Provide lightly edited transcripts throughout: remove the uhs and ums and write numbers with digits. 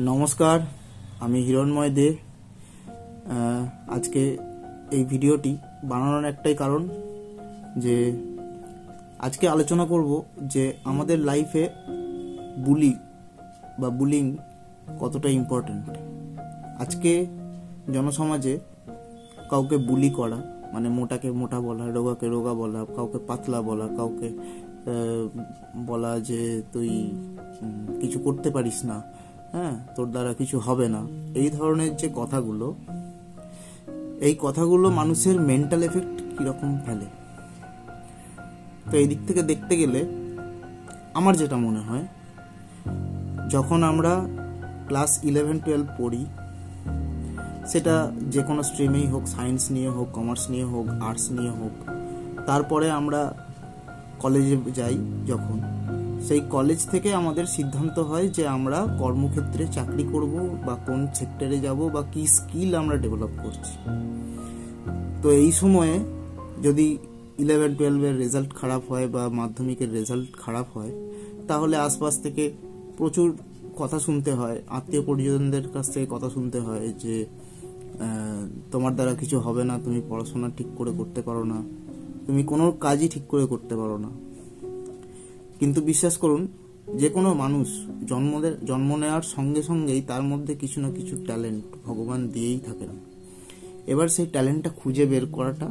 নমস্কার, আমি হিরণময় দে। আজকে এই ভিডিওটি বানানোর একটাই কারণ যে আজকে আলোচনা করব যে আমাদের লাইফে বুলি বা বুলিং কতটা ইম্পর্ট্যান্ট। আজকে জনসমাজে কাউকে বুলি করা মানে মোটাকে মোটা বলা, রোগাকে রোগা বলা, কাউকে পাতলা বলা, কাউকে বলা যে তুই কিছু করতে পারিস না, তোর দ্বারা কিছু হবে না, এই ধরনের যে কথাগুলো, এই কথাগুলো মানুষের মেন্টাল এফেক্ট কিরকম ফেলে। তো এই দিক থেকে দেখতে গেলে আমার যেটা মনে হয়, যখন আমরা ক্লাস 11-12 পড়ি, সেটা যে কোনো স্ট্রিমেই হোক, সায়েন্স নিয়ে হোক, কমার্স নিয়ে হোক, আর্টস নিয়ে হোক, তারপরে আমরা কলেজে যাই যখন, সেই কলেজ থেকে আমাদের সিদ্ধান্ত হয় যে আমরা কর্মক্ষেত্রে চাকরি করব বা কোন সেক্টরে যাব বা কি স্কিল আমরা ডেভেলপ করছি। তো এই সময়ে যদি 11-12-এর রেজাল্ট খারাপ হয় বা মাধ্যমিকের রেজাল্ট খারাপ হয়, তাহলে আশপাশ থেকে প্রচুর কথা শুনতে হয়, আত্মীয় পরিজনদের কাছ থেকে কথা শুনতে হয় যে তোমার দ্বারা কিছু হবে না, তুমি পড়াশোনা ঠিক করে করতে পারো না, তুমি কোনো কাজই ঠিক করে করতে পারো না। কিন্তু বিশ্বাস করুন, যে কোনো মানুষ জন্ম নেওয়ার সঙ্গে সঙ্গেই তার মধ্যে কিছু না কিছু ট্যালেন্ট ভগবান দিয়েই থাকেন। এবার সেই ট্যালেন্টটা খুঁজে বের করাটা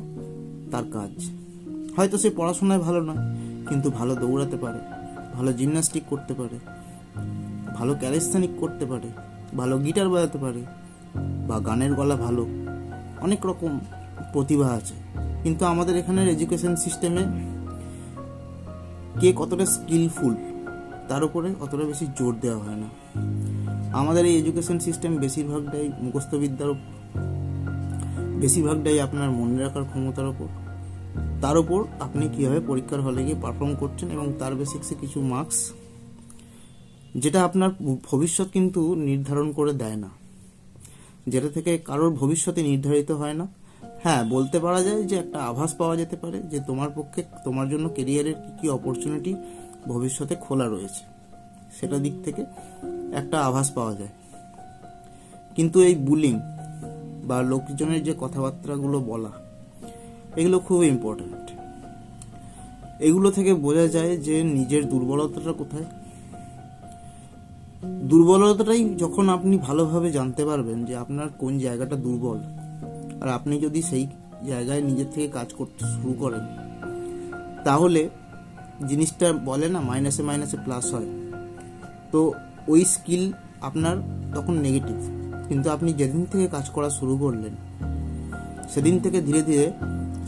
তার কাজ। হয়তো সে পড়াশোনায় ভালো না, কিন্তু ভালো দৌড়াতে পারে, ভালো জিমন্যাস্টিক করতে পারে, ভালো ক্যালিস্থেনিক করতে পারে, ভালো গিটার বাজাতে পারে, বা গানের গলা ভালো, অনেক রকম প্রতিভা আছে। কিন্তু আমাদের এখানের এডুকেশন সিস্টেমে কে কতটা স্কিলফুল তার উপরে অতটা বেশি জোর দেওয়া হয় না। আমাদের এই এডুকেশন সিস্টেম বেশিরভাগটাই মুখস্থবিদ্যার উপর, বেশিরভাগটাই আপনার মনে রাখার ক্ষমতার উপর, তার উপর আপনি কীভাবে পরীক্ষার হলে গিয়ে পারফর্ম করছেন এবং তার বেসিক্সে কিছু মার্কস, যেটা আপনার ভবিষ্যৎ কিন্তু নির্ধারণ করে দেয় না, যেটা থেকে কারোর ভবিষ্যতে নির্ধারিত হয় না। হ্যাঁ, বলতে পারা যায় যে একটা আভাস পাওয়া যেতে পারে যে তোমার পক্ষে, তোমার জন্য কেরিয়ারের কী কী অপরচুনিটি ভবিষ্যতে খোলা রয়েছে, সেটা দিক থেকে একটা আভাস পাওয়া যায়। কিন্তু এই বুলিং বা লোকজনের যে কথাবার্তাগুলো বলা, এগুলো খুব ইম্পর্ট্যান্ট। এগুলো থেকে বোঝা যায় যে নিজের দুর্বলতাটা কোথায়। দুর্বলতাটাই যখন আপনি ভালোভাবে জানতে পারবেন যে আপনার কোন জায়গাটা দুর্বল, আর আপনি যদি সেই জায়গায় নিজের থেকে কাজ করতে শুরু করেন, তাহলে জিনিসটা বলে না মাইনাসে মাইনাসে প্লাস হয়। তো ওই স্কিল আপনার তখন নেগেটিভ, কিন্তু আপনি যেদিন থেকে কাজ করা শুরু করলেন, সেদিন থেকে ধীরে ধীরে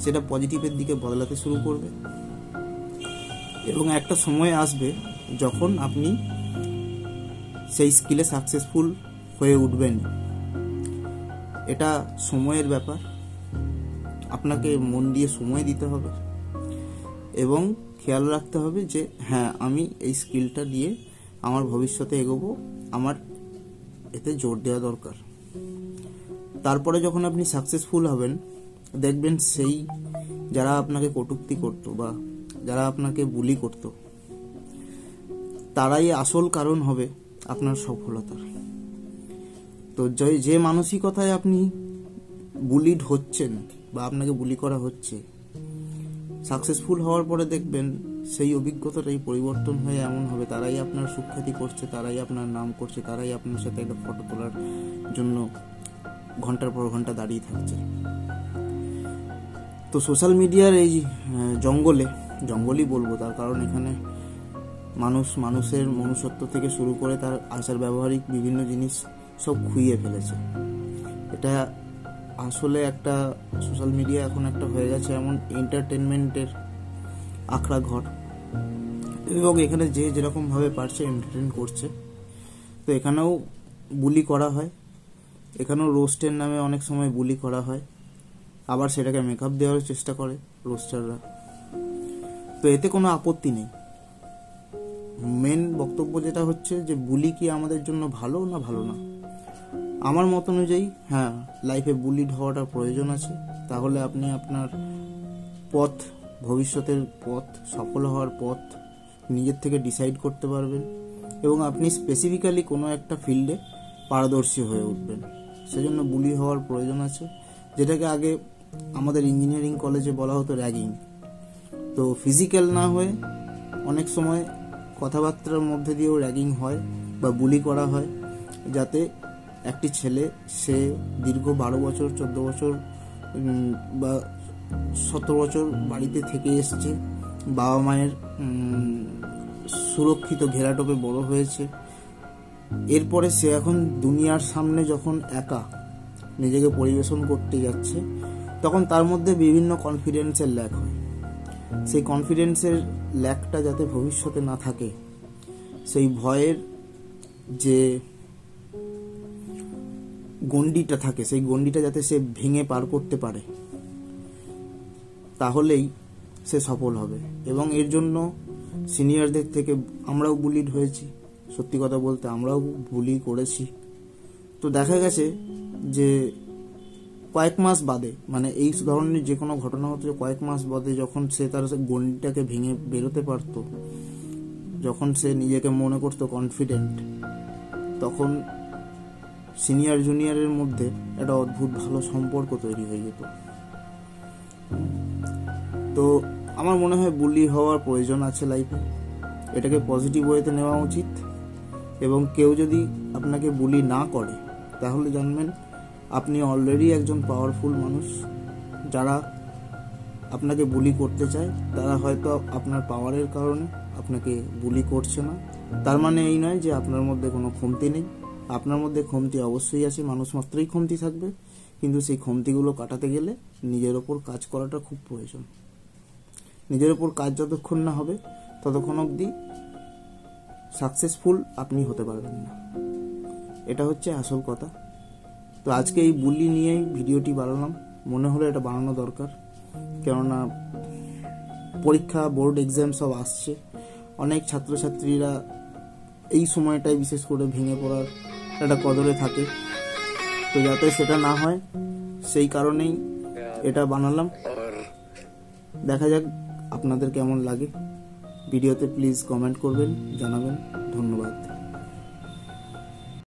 সেটা পজিটিভের দিকে বদলাতে শুরু করবে এবং একটা সময় আসবে যখন আপনি সেই স্কিলে সাকসেসফুল হয়ে উঠবেন। এটা সময়ের ব্যাপার, আপনাকে মন দিয়ে সময় দিতে হবে এবং খেয়াল রাখতে হবে যে হ্যাঁ, আমি এই স্কিলটা দিয়ে আমার ভবিষ্যতে এগোবো, আমার এতে জোর দেওয়া দরকার। তারপরে যখন আপনি সাকসেসফুল হবেন, দেখবেন সেই যারা আপনাকে কটূক্তি করতো বা যারা আপনাকে বুলি করতো, তারাই আসল কারণ হবে আপনার সফলতার। তো যে মানসিকতায় আপনি বুলিড হচ্ছেন বা আপনাকে বুলি করা হচ্ছে, সাকসেসফুল হওয়ার পরে দেখবেন সেই অভিজ্ঞতাটাই পরিবর্তন হয়ে এমন হবে, তারাই আপনার সুখ্যাতি করছে, তারাই আপনার নাম করছে, তারাই আপনার সাথে একটা ফটো তোলার জন্য ঘন্টার পর ঘন্টা দাঁড়িয়ে থাকছে। তো সোশ্যাল মিডিয়ার এই জঙ্গলই বলবো, তার কারণ এখানে মানুষের মনুষ্যত্ব থেকে শুরু করে তার আচার ব্যবহারিক বিভিন্ন জিনিস সব খুইয়ে ফেলেছে। এটা আসলে একটা সোশ্যাল মিডিয়া এখন একটা হয়ে গেছে এমন এন্টারটেনমেন্টের আখড়া ঘর, এবং এখানে যে যেরকম ভাবে পারছে এন্টারটেন করছে। তো এখানেও বুলি করা হয়, এখানেও রোস্টের নামে অনেক সময় বুলি করা হয়, আবার সেটাকে মেকআপ দেওয়ার চেষ্টা করে রোস্টাররা। তো এতে কোনো আপত্তি নেই। মেন বক্তব্য যেটা হচ্ছে যে বুলি কি আমাদের জন্য ভালো না ভালো না। আমার মত অনুযায়ী হ্যাঁ, লাইফে বুলিড হওয়াটা প্রয়োজন আছে, তাহলে আপনি আপনার পথ, ভবিষ্যতের পথ, সফল হওয়ার পথ নিজের থেকে ডিসাইড করতে পারবেন এবং আপনি স্পেসিফিক্যালি কোনো একটা ফিল্ডে পারদর্শী হয়ে উঠবেন। সেজন্য বুলি হওয়ার প্রয়োজন আছে, যেটাকে আগে আমাদের ইঞ্জিনিয়ারিং কলেজে বলা হতো র্যাগিং। তো ফিজিক্যাল না হয়ে অনেক সময় কথাবার্তার মধ্যে দিয়েও র্যাগিং হয় বা বুলি করা হয়, যাতে একটি ছেলে সে দীর্ঘ 12 বছর 14 বছর বা 17 বছর বাড়িতে থেকে এসছে, বাবা মায়ের সুরক্ষিত ঘেরাটোপে বড় হয়েছে, এরপরে সে এখন দুনিয়ার সামনে যখন একা নিজেকে পরিবেশন করতে যাচ্ছে, তখন তার মধ্যে বিভিন্ন কনফিডেন্সের ল্যাক হয়। সেই কনফিডেন্সের ল্যাকটা যাতে ভবিষ্যতে না থাকে, সেই ভয়ের যে গণ্ডিটা থাকে, সেই গণ্ডিটা যাতে সে ভেঙে পার করতে পারে, তাহলেই সে সফল হবে। এবং এর জন্য সিনিয়রদের থেকে আমরাও বুলিড হয়েছি, সত্যি কথা বলতে আমরাও বুলি করেছি। তো দেখা গেছে যে কয়েক মাস বাদে, মানে এই ধরনের যে কোনো ঘটনা হতো কয়েক মাস বাদে, যখন সে তার গণ্ডিটাকে ভেঙে বেরোতে পারতো, যখন সে নিজেকে মনে করতো কনফিডেন্ট, তখন সিনিয়র জুনিয়রের মধ্যে একটা অদ্ভুত ভালো সম্পর্ক তৈরি হয়ে যেত। তো আমার মনে হয় বুলি হওয়ার প্রয়োজন আছে লাইফে, এটাকে পজিটিভ ওয়েতে নেওয়া উচিত। এবং কেউ যদি আপনাকে বুলি না করে, তাহলে জানবেন আপনি অলরেডি একজন পাওয়ারফুল মানুষ। যারা আপনাকে বুলি করতে চায় তারা হয়তো আপনার পাওয়ারের কারণে আপনাকে বুলি করছে না। তার মানে এই নয় যে আপনার মধ্যে কোনো কমতি নেই, আপনার মধ্যে কমতি অবশ্যই আছে, মানুষ মাত্রই কমতি থাকবে। কিন্তু সেই কমতিগুলো কাটাতে গেলে নিজের ওপর কাজ করাটা খুব প্রয়োজন। নিজের ওপর কাজ যতক্ষণ না হবে, ততক্ষণ অবধি সাকসেসফুল আপনি হতে পারবেন না। এটা হচ্ছে আসল কথা। তো আজকে এই বুলি নিয়েই ভিডিওটি বানালাম, মনে হলো এটা বানানো দরকার। কেননা পরীক্ষা, বোর্ড এক্সাম সব আসছে, অনেক ছাত্রছাত্রীরা এই সময়টায় বিশেষ করে ভেঙে পড়ার একটা কদরে থাকে। তো যাতে সেটা না হয়, সেই কারণেই এটা বানালাম। দেখা যাক আপনাদের কেমন লাগে। ভিডিওতে প্লিজ কমেন্ট করবেন, জানাবেন। ধন্যবাদ।